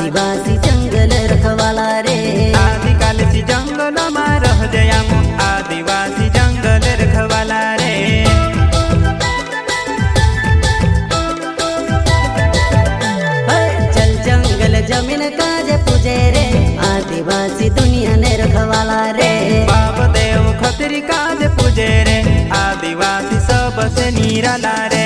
आदिवासी जंगल रखवाला रे। आदिकाल से जंगल में रह जयामो आदिवासी जंगल रखवाला रे। चल जंगल जमीन काज पूजे रे आदिवासी दुनिया ने रखवाला रे। बाप देव खतरी काज पूजे रे आदिवासी सबसे निराला रे।